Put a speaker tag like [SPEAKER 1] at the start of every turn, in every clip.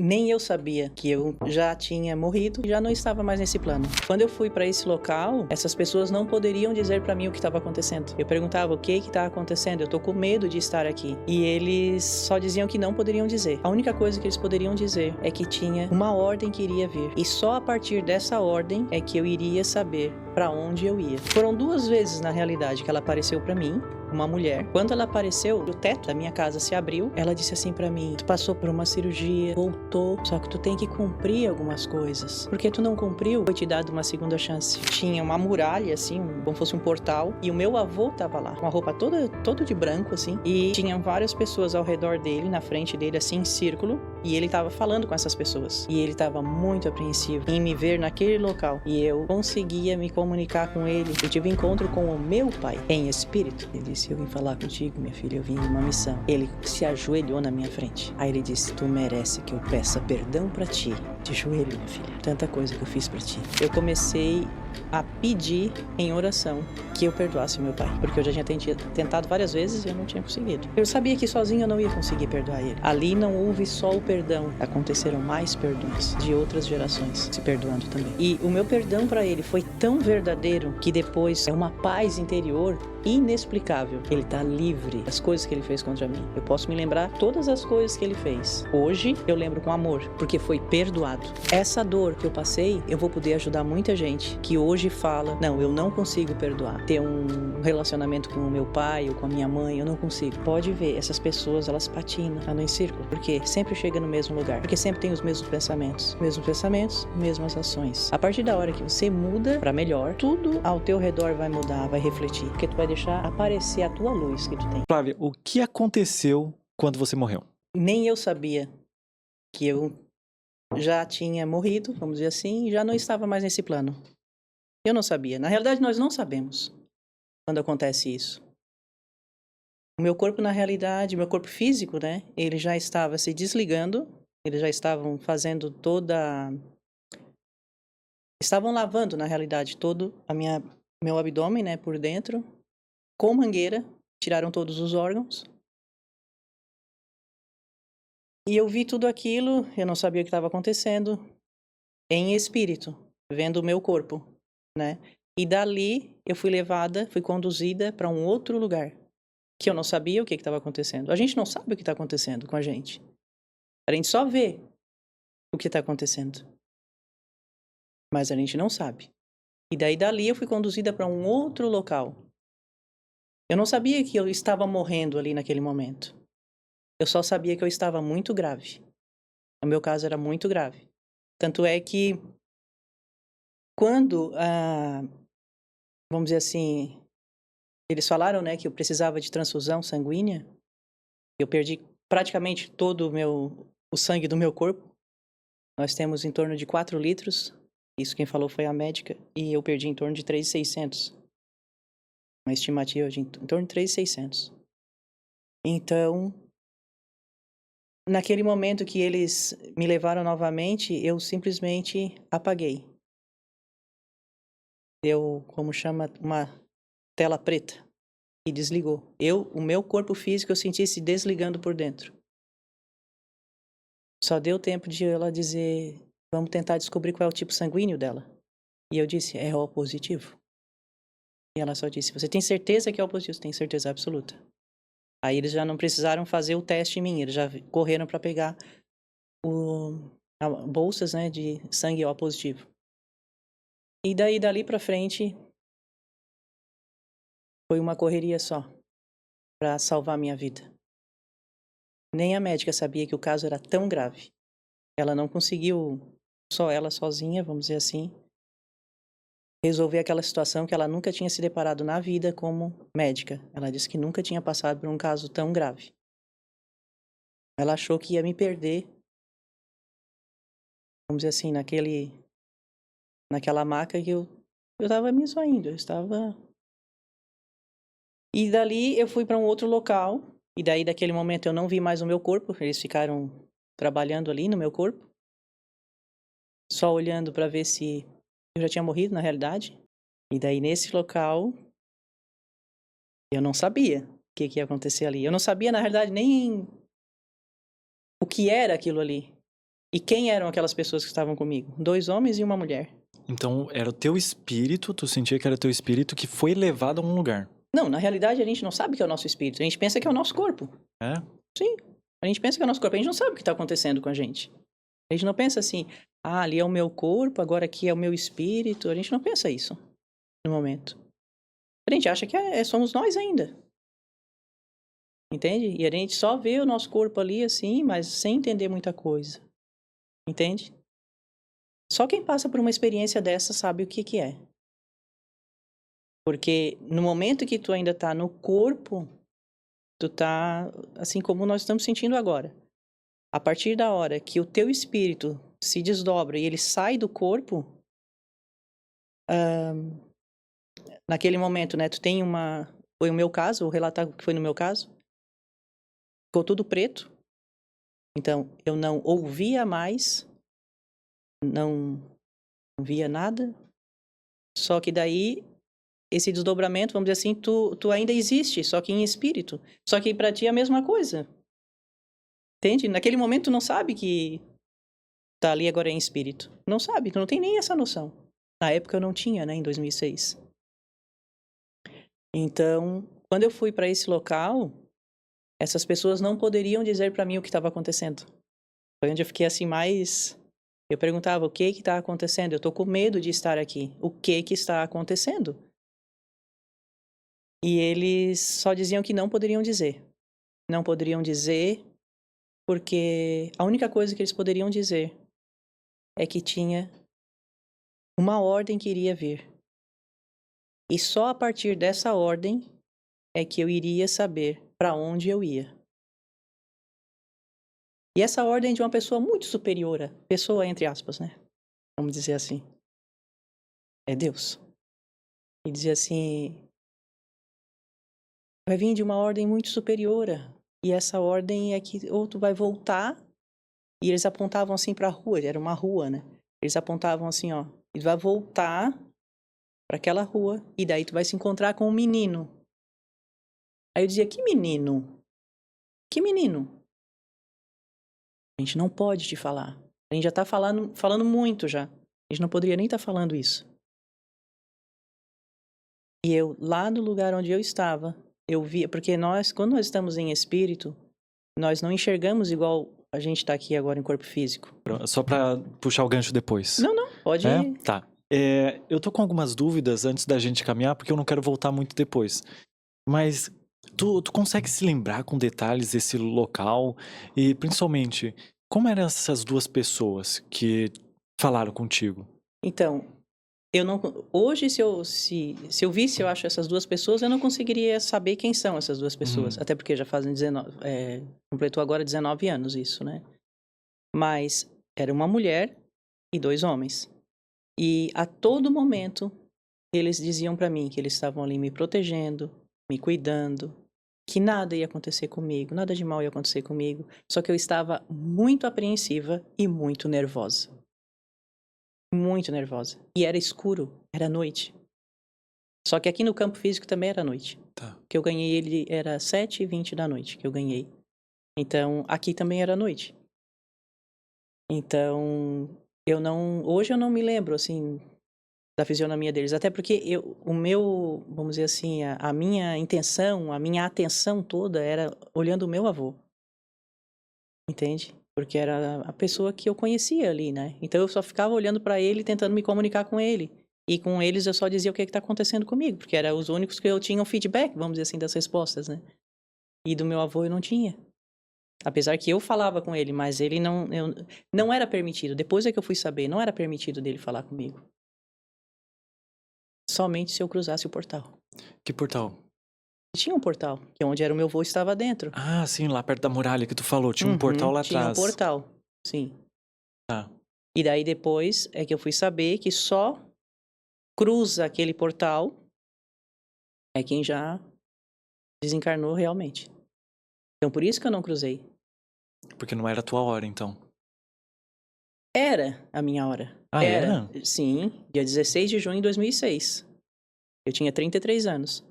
[SPEAKER 1] Nem eu sabia que eu já tinha morrido e já não estava mais nesse plano. Quando eu fui para esse local, essas pessoas não poderiam dizer para mim o que estava acontecendo. Eu perguntava o que está acontecendo, eu tô com medo de estar aqui. E eles só diziam que não poderiam dizer. A única coisa que eles poderiam dizer é que tinha uma ordem que iria vir. E só a partir dessa ordem é que eu iria saber para onde eu ia. Foram 2 vezes, na realidade, que ela apareceu para mim, uma mulher. Quando ela apareceu, o teto da minha casa se abriu. Ela disse assim pra mim: tu passou por uma cirurgia, voltou, só que tu tem que cumprir algumas coisas. Porque tu não cumpriu, foi te dado uma segunda chance. Tinha uma muralha, assim, como fosse um portal, e o meu avô tava lá, com a roupa todo de branco, assim, e tinham várias pessoas ao redor dele, na frente dele, assim, em círculo, e ele tava falando com essas pessoas. E ele tava muito apreensivo em me ver naquele local. E eu conseguia me comunicar com ele. Eu tive encontro com o meu pai, em espírito. Ele disse: eu vim falar contigo, minha filha, eu vim em uma missão. Ele se ajoelhou na minha frente. Aí ele disse: tu merece que eu peça perdão pra ti. De joelho, minha filha. Tanta coisa que eu fiz pra ti. Eu comecei a pedir em oração que eu perdoasse meu pai, porque eu já tinha tentado várias vezes e eu não tinha conseguido. Eu sabia que sozinho eu não ia conseguir perdoar ele. Ali não houve só o perdão, aconteceram mais perdões de outras gerações se perdoando também. E o meu perdão para ele foi tão verdadeiro que depois é uma paz interior inexplicável. Ele tá livre das coisas que ele fez contra mim. Eu posso me lembrar todas as coisas que ele fez. Hoje eu lembro com amor, porque foi perdoado. Essa dor que eu passei, eu vou poder ajudar muita gente que hoje fala: não, eu não consigo perdoar. Ter um relacionamento com o meu pai ou com a minha mãe, eu não consigo. Pode ver, essas pessoas, elas patinam, andam em círculo, porque sempre chega no mesmo lugar, porque sempre tem os mesmos pensamentos, mesmas ações. A partir da hora que você muda para melhor, tudo ao teu redor vai mudar, vai refletir, porque tu vai deixar aparecer a tua luz que tu tem.
[SPEAKER 2] Flávia, o que aconteceu quando você morreu?
[SPEAKER 1] Nem eu sabia que eu já tinha morrido, vamos dizer assim, e já não estava mais nesse plano. Eu não sabia. Na realidade, nós não sabemos quando acontece isso. O meu corpo, na realidade, meu corpo físico, né? Ele já estava se desligando, eles já estavam fazendo estavam lavando, na realidade, todo meu abdômen, né, por dentro, com mangueira, tiraram todos os órgãos. E eu vi tudo aquilo, eu não sabia o que estava acontecendo, em espírito, vendo o meu corpo, né? E dali eu fui conduzida para um outro lugar, que eu não sabia o que estava acontecendo. A gente não sabe o que está acontecendo com a gente. A gente só vê o que está acontecendo, mas a gente não sabe. E daí dali eu fui conduzida para um outro local. Eu não sabia que eu estava morrendo ali naquele momento. Eu só sabia que eu estava muito grave. O meu caso era muito grave. Tanto é que quando, vamos dizer assim, eles falaram, né, que eu precisava de transfusão sanguínea, eu perdi praticamente todo o sangue do meu corpo. Nós temos em torno de 4 litros. Isso quem falou foi a médica. E eu perdi em torno de 3.600. Uma estimativa de em torno de 3.600. Então, naquele momento que eles me levaram novamente, eu simplesmente apaguei. Deu, como chama, uma tela preta e desligou. O meu corpo físico, eu senti se desligando por dentro. Só deu tempo de ela dizer: vamos tentar descobrir qual é o tipo sanguíneo dela. E eu disse: é O positivo. E ela só disse: você tem certeza que é O positivo? Tenho certeza absoluta. Aí eles já não precisaram fazer o teste em mim, eles já correram para pegar bolsas, né, de sangue O positivo. E daí, dali para frente, foi uma correria só para salvar minha vida. Nem a médica sabia que o caso era tão grave. Ela não conseguiu, só ela sozinha, vamos dizer assim, resolver aquela situação que ela nunca tinha se deparado na vida como médica. Ela disse que nunca tinha passado por um caso tão grave. Ela achou que ia me perder, vamos dizer assim, naquela maca que eu estava me esvaindo, eu estava... E dali eu fui para um outro local, e daí daquele momento eu não vi mais o meu corpo, eles ficaram trabalhando ali no meu corpo, só olhando para ver se eu já tinha morrido na realidade. E daí nesse local eu não sabia o que ia acontecer ali. Eu não sabia na realidade nem o que era aquilo ali. E quem eram aquelas pessoas que estavam comigo? 2 homens e uma mulher.
[SPEAKER 2] Então, era o teu espírito, tu sentia que era o teu espírito que foi levado a um lugar.
[SPEAKER 1] Não, na realidade a gente não sabe que é o nosso espírito, a gente pensa que é o nosso corpo.
[SPEAKER 2] É?
[SPEAKER 1] Sim, a gente pensa que é o nosso corpo, a gente não sabe o que está acontecendo com a gente. A gente não pensa assim, ali é o meu corpo, agora aqui é o meu espírito. A gente não pensa isso no momento. A gente acha que somos nós ainda. Entende? E a gente só vê o nosso corpo ali assim, mas sem entender muita coisa. Entende? Só quem passa por uma experiência dessa sabe o que é. Porque no momento que tu ainda tá no corpo, tu tá assim como nós estamos sentindo agora. A partir da hora que o teu espírito se desdobra e ele sai do corpo, naquele momento, né, tu tem uma... Foi o meu caso, vou relatar o que foi no meu caso. Ficou tudo preto. Então, eu não ouvia mais, não via nada. Só que daí, esse desdobramento, vamos dizer assim, tu ainda existe, só que em espírito. Só que pra ti é a mesma coisa. Entende? Naquele momento tu não sabe que tá ali agora em espírito. Não sabe, tu não tem nem essa noção. Na época eu não tinha, né, em 2006. Então, quando eu fui pra esse local, essas pessoas não poderiam dizer pra mim o que estava acontecendo. Foi onde eu fiquei assim mais... Eu perguntava, o que está acontecendo? Eu tô com medo de estar aqui. O que está acontecendo? E eles só diziam que não poderiam dizer. Não poderiam dizer porque a única coisa que eles poderiam dizer é que tinha uma ordem que iria vir. E só a partir dessa ordem é que eu iria saber para onde eu ia. E essa ordem é de uma pessoa muito superior, pessoa entre aspas, né? Vamos dizer assim. É Deus. E dizia assim, vai vir de uma ordem muito superior. E essa ordem é que ou tu vai voltar, e eles apontavam assim para a rua, era uma rua, né? Eles apontavam assim, ó, e vai voltar para aquela rua, e daí tu vai se encontrar com um menino. Aí eu dizia, que menino? Que menino? A gente não pode te falar. A gente já tá falando muito já. A gente não poderia nem estar falando isso. E eu, lá no lugar onde eu estava, eu via, porque quando nós estamos em espírito, nós não enxergamos igual a gente está aqui agora em corpo físico.
[SPEAKER 2] Só pra puxar o gancho depois.
[SPEAKER 1] Não, pode
[SPEAKER 2] É?
[SPEAKER 1] ir.
[SPEAKER 2] Tá. Eu tô com algumas dúvidas antes da gente caminhar, porque eu não quero voltar muito depois. Mas tu consegue se lembrar com detalhes desse local? E, principalmente, como eram essas duas pessoas que falaram contigo?
[SPEAKER 1] Então, eu não... Hoje, se eu visse, eu acho, essas duas pessoas, eu não conseguiria saber quem são essas duas pessoas. Até porque já fazem 19... completou agora 19 anos isso, né? Mas era uma mulher e 2 homens. E a todo momento, eles diziam pra mim que eles estavam ali me protegendo, me cuidando, que nada ia acontecer comigo, nada de mal ia acontecer comigo. Só que eu estava muito apreensiva e muito nervosa. Muito nervosa. E era escuro, era noite. Só que aqui no campo físico também era noite.
[SPEAKER 2] Tá.
[SPEAKER 1] Que eu ganhei ele, era 7h20 da noite que eu ganhei. Então, aqui também era noite. Então, hoje eu não me lembro, assim, da fisionomia deles. Até porque vamos dizer assim, a minha intenção, a minha atenção toda era olhando o meu avô. Entende? Porque era a pessoa que eu conhecia ali, né? Então eu só ficava olhando pra ele, tentando me comunicar com ele. E com eles eu só dizia o que tá acontecendo comigo, porque eram os únicos que eu tinha um feedback, vamos dizer assim, das respostas, né? E do meu avô eu não tinha. Apesar que eu falava com ele, mas ele não era permitido. Depois é que eu fui saber, não era permitido dele falar comigo. Somente se eu cruzasse o portal.
[SPEAKER 2] Que portal?
[SPEAKER 1] Tinha um portal, que é onde era o meu avô estava dentro.
[SPEAKER 2] Ah, sim, lá perto da muralha que tu falou. Tinha um portal lá
[SPEAKER 1] Tinha um
[SPEAKER 2] atrás.
[SPEAKER 1] portal, sim.
[SPEAKER 2] Tá.
[SPEAKER 1] E daí depois é que eu fui saber que só cruza aquele portal é quem já desencarnou realmente. Então por isso que eu não cruzei.
[SPEAKER 2] Porque não era a tua hora, então.
[SPEAKER 1] Era a minha hora.
[SPEAKER 2] Ah, era?
[SPEAKER 1] Sim, dia 16 de junho de 2006. Eu tinha 33 anos.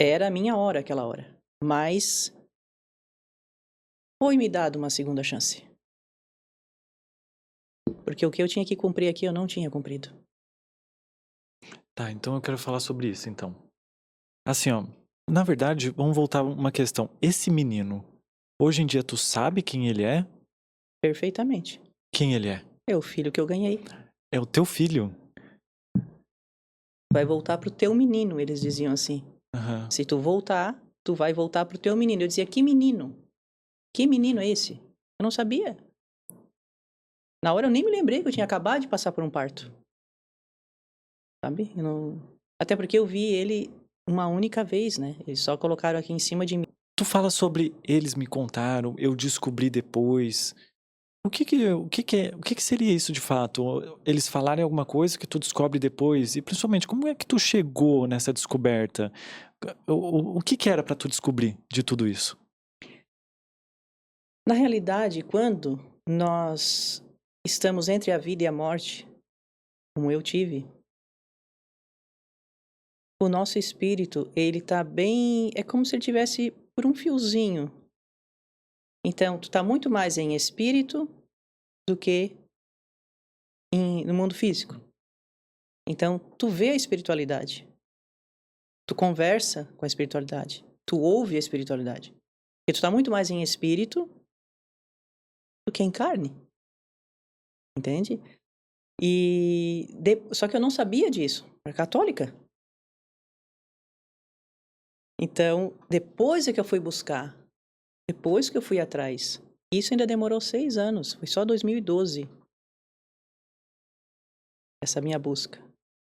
[SPEAKER 1] Era a minha hora aquela hora. Mas foi me dado uma segunda chance. porque o que eu tinha que cumprir aqui eu não tinha cumprido.
[SPEAKER 2] Tá, então eu quero falar sobre isso, então. Assim, ó, na verdade, vamos voltar uma questão. Esse menino, hoje em dia tu sabe quem ele é?
[SPEAKER 1] Perfeitamente.
[SPEAKER 2] Quem ele é?
[SPEAKER 1] É o filho que eu ganhei.
[SPEAKER 2] É o teu filho?
[SPEAKER 1] Vai voltar pro teu menino, eles diziam assim.
[SPEAKER 2] Aham.
[SPEAKER 1] Se tu voltar, tu vai voltar pro teu menino. Eu dizia, que menino? Que menino é esse? Eu não sabia. Na hora eu nem me lembrei que eu tinha acabado de passar por um parto. Sabe? Eu não... Até porque eu vi ele uma única vez, né? Eles só colocaram aqui em cima de mim.
[SPEAKER 2] Tu fala sobre eles me contaram, eu descobri depois. O que seria isso de fato? Eles falarem alguma coisa que tu descobre depois? E principalmente, como é que tu chegou nessa descoberta? O que era pra tu descobrir de tudo isso?
[SPEAKER 1] Na realidade, quando nós estamos entre a vida e a morte, como eu tive, o nosso espírito, ele tá bem... É como se ele tivesse por um fiozinho. Então, tu tá muito mais em espírito do que no mundo físico. Então, tu vê a espiritualidade. Tu conversa com a espiritualidade. Tu ouve a espiritualidade. Porque tu tá muito mais em espírito do que em carne. Entende? Só que eu não sabia disso. Eu era católica. Então, depois é que eu fui buscar. Depois que eu fui atrás. Isso ainda demorou 6 anos. Foi só 2012. Essa minha busca.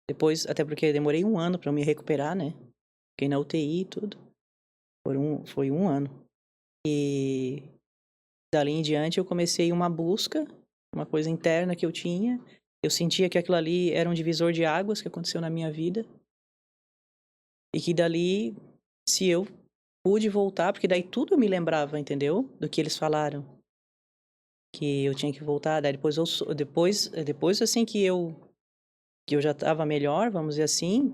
[SPEAKER 1] Depois, até porque eu demorei 1 ano pra eu me recuperar, né? Fiquei na UTI e tudo. Foi um ano. E dali em diante eu comecei uma busca, uma coisa interna que eu tinha. Eu sentia que aquilo ali era um divisor de águas que aconteceu na minha vida. E que dali, se eu pude voltar, porque daí tudo eu me lembrava, entendeu? Do que eles falaram. Que eu tinha que voltar. Daí depois assim que eu já estava melhor, vamos dizer assim,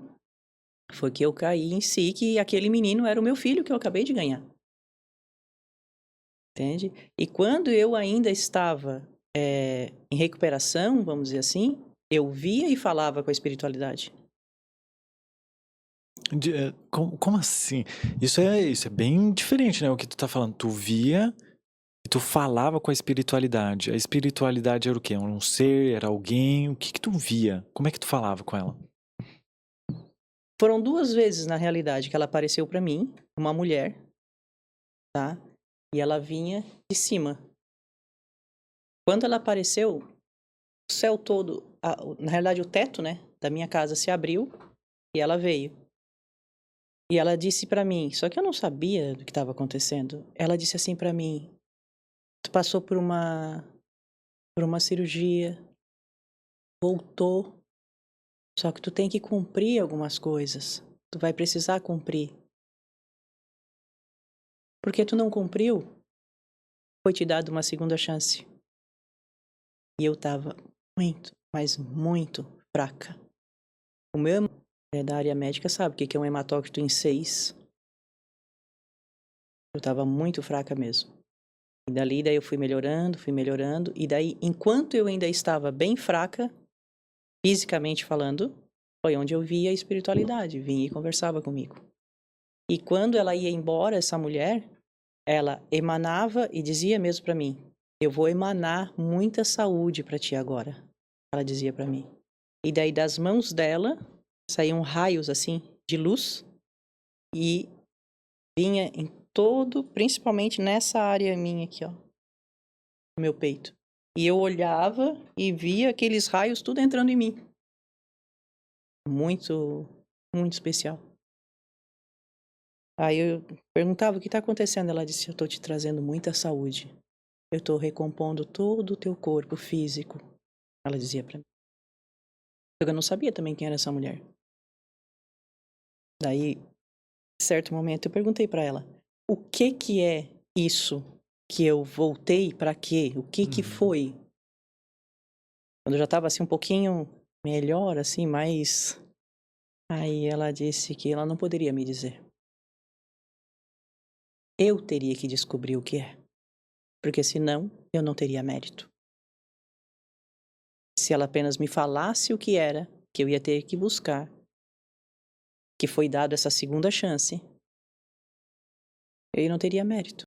[SPEAKER 1] foi que eu caí em si que aquele menino era o meu filho que eu acabei de ganhar. Entende? E quando eu ainda estava em recuperação, vamos dizer assim, eu via e falava com a espiritualidade.
[SPEAKER 2] Como assim? Isso é bem diferente, né? O que tu tá falando. Tu via e tu falava com a espiritualidade. A espiritualidade era o quê? Era um ser? Era alguém? O que tu via? Como é que tu falava com ela?
[SPEAKER 1] Foram 2 vezes, na realidade, que ela apareceu para mim, uma mulher, tá? E ela vinha de cima. Quando ela apareceu, o céu todo, na realidade o teto, né, da minha casa se abriu e ela veio. E ela disse para mim, só que eu não sabia do que estava acontecendo. Ela disse assim para mim: "Tu passou por uma cirurgia, voltou, só que tu tem que cumprir algumas coisas. Tu vai precisar cumprir. Porque tu não cumpriu, foi te dado uma segunda chance." E eu estava muito, mas muito fraca. O meu irmão é da área médica, sabe o que é um hematócrito em 6. Eu estava muito fraca mesmo. E daí eu fui melhorando. E daí, enquanto eu ainda estava bem fraca, fisicamente falando, foi onde eu via a espiritualidade, vinha e conversava comigo. E quando ela ia embora, essa mulher, ela emanava e dizia mesmo para mim: "Eu vou emanar muita saúde para ti agora." Ela dizia para mim. E daí das mãos dela saíam raios assim de luz e vinha em todo, principalmente nessa área minha aqui, ó, no meu peito. E eu olhava e via aqueles raios tudo entrando em mim. Muito, muito especial. Aí eu perguntava: "O que está acontecendo?" Ela disse: "Eu estou te trazendo muita saúde. Eu estou recompondo todo o teu corpo físico." Ela dizia para mim. Eu não sabia também quem era essa mulher. Daí, em certo momento, eu perguntei para ela: "O que é isso que eu voltei para quê? O que foi?" Quando eu já estava assim um pouquinho melhor, assim, mais... Aí ela disse que ela não poderia me dizer. Eu teria que descobrir o que é, porque senão eu não teria mérito. Se ela apenas me falasse o que era, que eu ia ter que buscar, que foi dado essa segunda chance, eu não teria mérito.